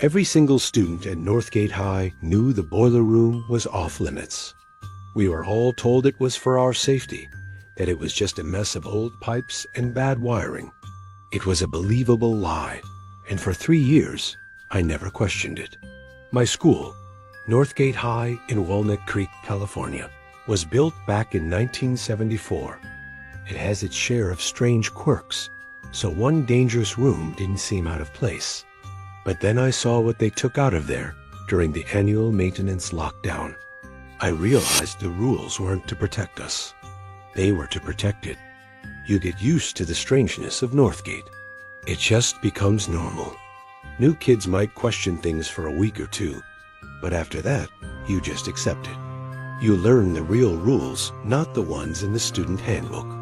Every single student at Northgate High knew the boiler room was off limits. We were all told it was for our safety, that it was just a mess of old pipes and bad wiring. It was a believable lie, and for 3 years, I never questioned it. My school, Northgate High in Walnut Creek, California, was built back in 1974. It has its share of strange quirks, so one dangerous room didn't seem out of place. But then I saw what they took out of there during the annual maintenance lockdown. I realized the rules weren't to protect us. They were to protect it. You get used to the strangeness of Northgate. It just becomes normal. New kids might question things for a week or two, but after that, you just accept it. You learn the real rules, not the ones in the student handbook.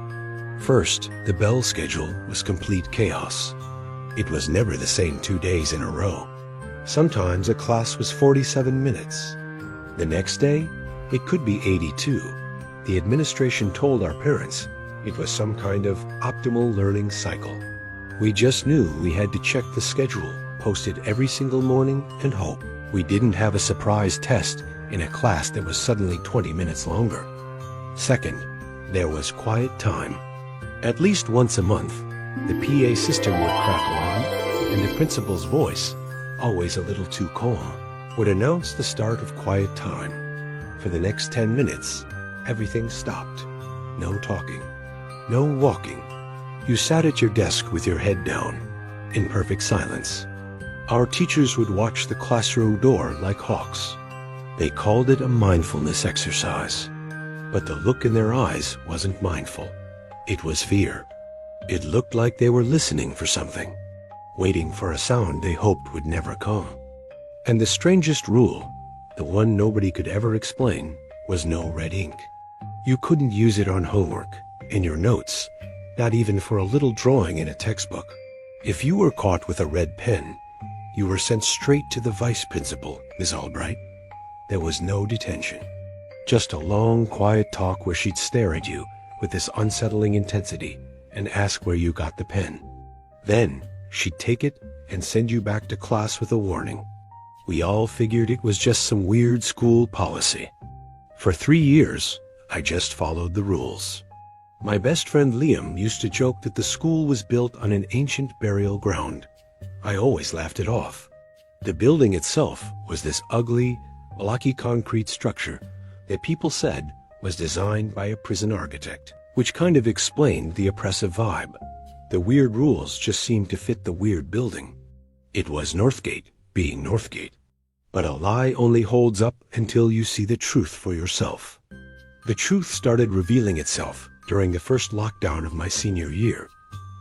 First, the bell schedule was complete chaos. It was never the same 2 days in a row. Sometimes a class was 47 minutes. The next day, it could be 82. The administration told our parents it was some kind of optimal learning cycle. We just knew we had to check the schedule, posted every single morning, and hope we didn't have a surprise test in a class that was suddenly 20 minutes longer. Second, there was quiet time. At least once a month, the PA system would crackle on, and the principal's voice, always a little too calm, would announce the start of quiet time. For the next 10 minutes, everything stopped. No talking, no walking. You sat at your desk with your head down, in perfect silence. Our teachers would watch the classroom door like hawks. They called it a mindfulness exercise. But the look in their eyes wasn't mindful. It was fear. It looked like they were listening for something, waiting for a sound they hoped would never come. And the strangest rule, the one nobody could ever explain, was no red ink. You couldn't use it on homework, in your notes, not even for a little drawing in a textbook. If you were caught with a red pen, you were sent straight to the vice principal, Miss Albright. There was no detention. Just a long, quiet talk where she'd stare at you with this unsettling intensity and ask where you got the pen. Then she'd take it and send you back to class with a warning. We all figured it was just some weird school policy. For 3 years, I just followed the rules. My best friend Liam used to joke that the school was built on an ancient burial ground. I always laughed it off. The building itself was this ugly, blocky concrete structure that people said was designed by a prison architect, which kind of explained the oppressive vibe. The weird rules just seemed to fit the weird building. It was Northgate being Northgate. But a lie only holds up until you see the truth for yourself. The truth started revealing itself during the first lockdown of my senior year.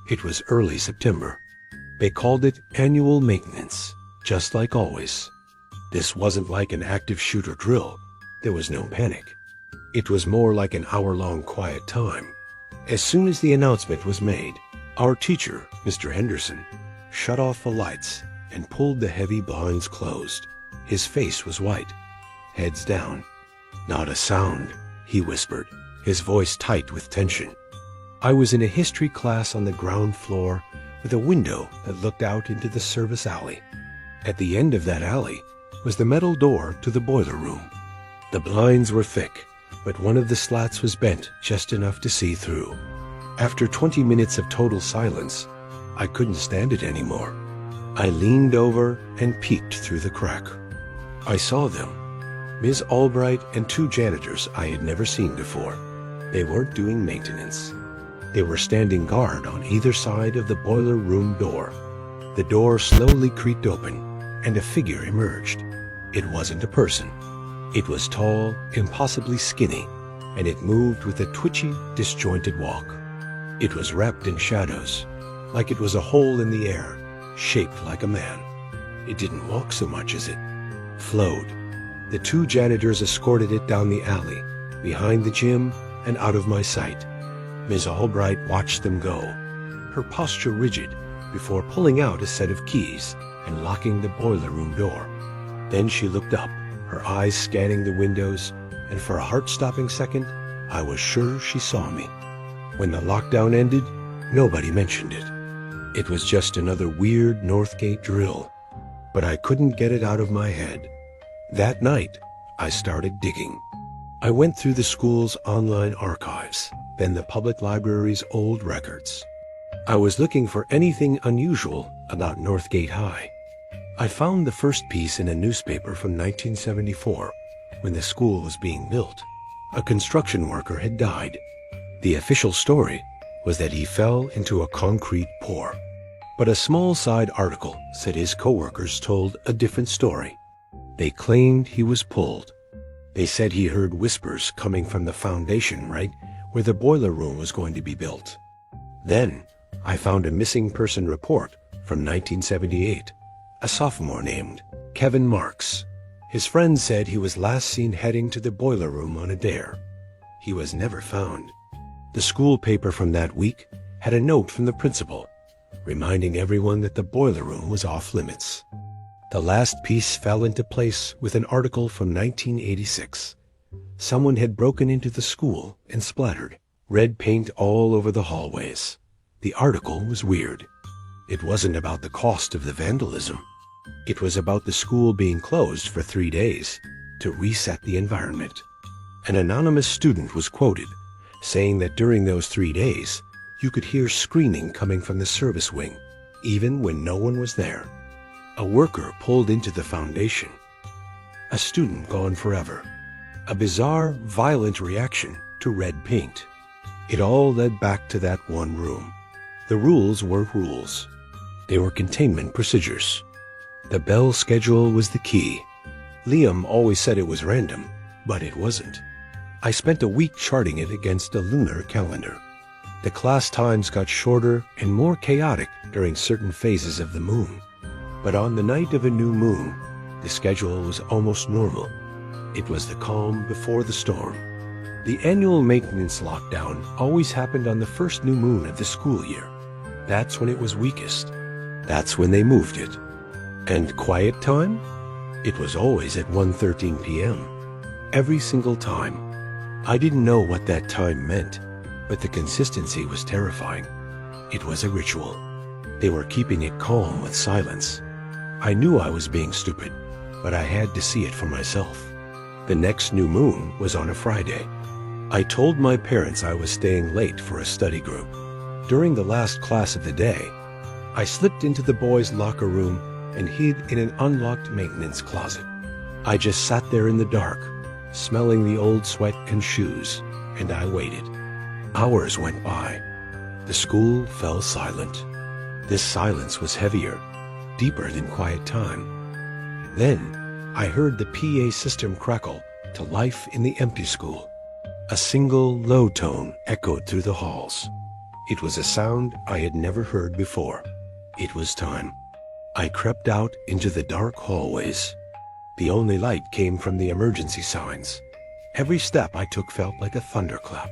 It was early September. They called it annual maintenance, just like always. This wasn't like an active shooter drill. There was no panic. It was more like an hour-long quiet time. As soon as the announcement was made, our teacher, Mr. Henderson, shut off the lights and pulled the heavy blinds closed. His face was white, heads down. "Not a sound," he whispered, his voice tight with tension. I was in a history class on the ground floor with a window that looked out into the service alley. At the end of that alley was the metal door to the boiler room. The blinds were thick, but one of the slats was bent just enough to see through. After 20 minutes of total silence, I couldn't stand it anymore. I leaned over and peeked through the crack. I saw them, Ms. Albright and 2 janitors I had never seen before. They weren't doing maintenance. They were standing guard on either side of the boiler room door. The door slowly creaked open, and a figure emerged. It wasn't a person. It was tall, impossibly skinny, and it moved with a twitchy, disjointed walk. It was wrapped in shadows, like it was a hole in the air, shaped like a man. It didn't walk so much as it flowed. The 2 janitors escorted it down the alley, behind the gym, and out of my sight. Ms. Albright watched them go, her posture rigid, before pulling out a set of keys and locking the boiler room door. Then she looked up, her eyes scanning the windows, and for a heart-stopping second, I was sure she saw me. When the lockdown ended, nobody mentioned it. It was just another weird Northgate drill. but I couldn't get it out of my head. That night, I started digging. I went through the school's online archives, then the public library's old records. I was looking for anything unusual about Northgate High. I found the first piece in a newspaper from 1974, when the school was being built. A construction worker had died. The official story was that he fell into a concrete pour. But a small side article said his co-workers told a different story. They claimed he was pulled. They said he heard whispers coming from the foundation right where the boiler room was going to be built. Then I found a missing person report from 1978. A sophomore named Kevin Marks. His friend said he was last seen heading to the boiler room on a dare. He was never found. The school paper from that week had a note from the principal, reminding everyone that the boiler room was off limits. The last piece fell into place with an article from 1986. Someone had broken into the school and splattered red paint all over the hallways. The article was weird. It wasn't about the cost of the vandalism. It was about the school being closed for 3 days to reset the environment. An anonymous student was quoted, saying that during those 3 days, you could hear screaming coming from the service wing, even when no one was there. A worker pulled into the foundation. A student gone forever. A bizarre, violent reaction to red paint. It all led back to that one room. The rules were rules. They were containment procedures. The bell schedule was the key. Liam always said it was random, but it wasn't. I spent a week charting it against a lunar calendar. The class times got shorter and more chaotic during certain phases of the moon. But on the night of a new moon, the schedule was almost normal. It was the calm before the storm. The annual maintenance lockdown always happened on the first new moon of the school year. That's when it was weakest. That's when they moved it. And quiet time? It was always at 1:13 p.m. Every single time. I didn't know what that time meant, but the consistency was terrifying. It was a ritual. They were keeping it calm with silence. I knew I was being stupid, but I had to see it for myself. The next new moon was on a Friday. I told my parents I was staying late for a study group. During the last class of the day, I slipped into the boys' locker room and hid in an unlocked maintenance closet. I just sat there in the dark, smelling the old sweat and shoes, and I waited. Hours went by. The school fell silent. This silence was heavier, deeper than quiet time. Then I heard the PA system crackle to life in the empty school. A single low tone echoed through the halls. It was a sound I had never heard before. It was time. I crept out into the dark hallways. The only light came from the emergency signs. Every step I took felt like a thunderclap.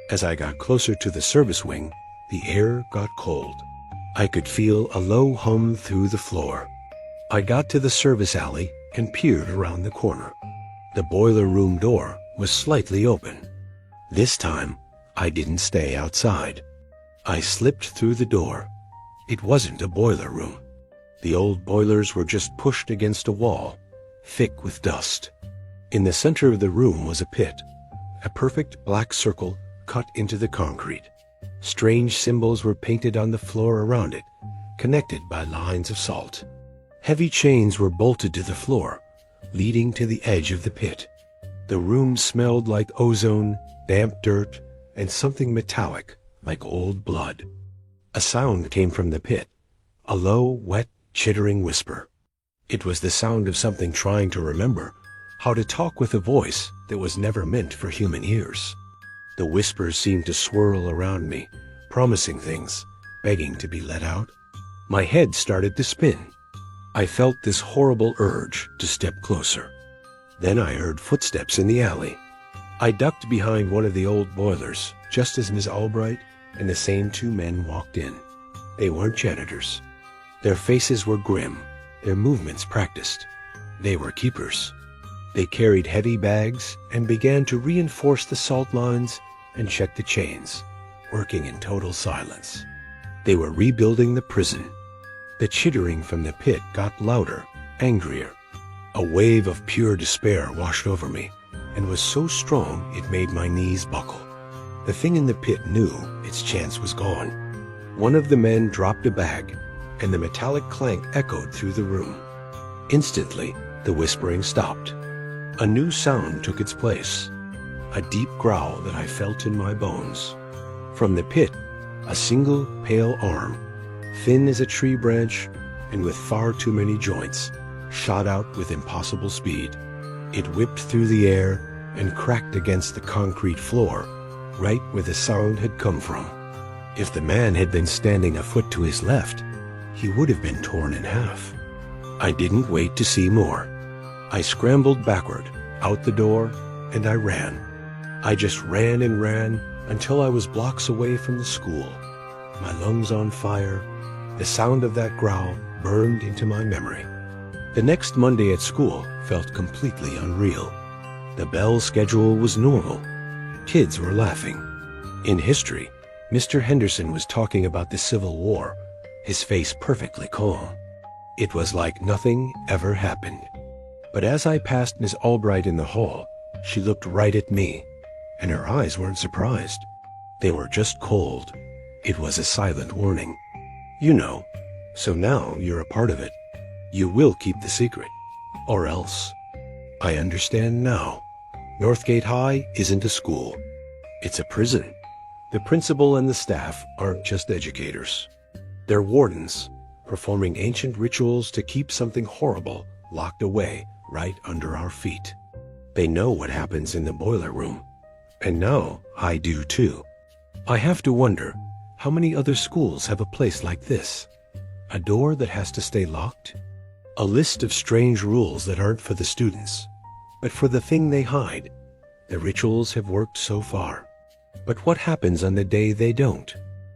As I got closer to the service wing, the air got cold. I could feel a low hum through the floor. I got to the service alley and peered around the corner. The boiler room door was slightly open. This time, I didn't stay outside. I slipped through the door. It wasn't a boiler room. The old boilers were just pushed against a wall, thick with dust. In the center of the room was a pit, a perfect black circle cut into the concrete. Strange symbols were painted on the floor around it, connected by lines of salt. Heavy chains were bolted to the floor, leading to the edge of the pit. The room smelled like ozone, damp dirt, and something metallic like old blood. A sound came from the pit, a low, wet, chittering whisper. It was the sound of something trying to remember how to talk with a voice that was never meant for human ears. The whispers seemed to swirl around me, promising things, begging to be let out. My head started to spin. I felt this horrible urge to step closer. Then I heard footsteps in the alley. I ducked behind one of the old boilers, just as Ms. Albright and the same two men walked in. They weren't janitors. Their faces were grim, their movements practiced. They were keepers. They carried heavy bags and began to reinforce the salt lines and check the chains, working in total silence. They were rebuilding the prison. The chittering from the pit got louder angrier. A wave of pure despair washed over me, and was so strong it made my knees buckle. The thing in the pit knew its chance was gone. One of the men dropped a bag, and the metallic clank echoed through the room. Instantly, the whispering stopped. A new sound took its place, a deep growl that I felt in my bones. From the pit, a single pale arm, thin as a tree branch and with far too many joints, shot out with impossible speed. It whipped through the air and cracked against the concrete floor, right where the sound had come from. If the man had been standing a foot to his left, he would have been torn in half. I didn't wait to see more. I scrambled backward, out the door, and I ran. I just ran and ran until I was blocks away from the school. My lungs on fire, the sound of that growl burned into my memory. The next Monday at school felt completely unreal. The bell schedule was normal. Kids were laughing. In history, Mr. Henderson was talking about the Civil War, his face perfectly calm. It was like nothing ever happened. But as I passed Miss Albright in the hall, she looked right at me, and her eyes weren't surprised. They were just cold. It was a silent warning. You know, so now you're a part of it. You will keep the secret, or else. I understand now. Northgate High isn't a school. It's a prison. The principal and the staff aren't just educators. They're wardens, performing ancient rituals to keep something horrible locked away right under our feet. They know what happens in the boiler room. And now I do too. I have to wonder, how many other schools have a place like this? A door that has to stay locked? A list of strange rules that aren't for the students, but for the thing they hide. The rituals have worked so far. But what happens on the day they don't?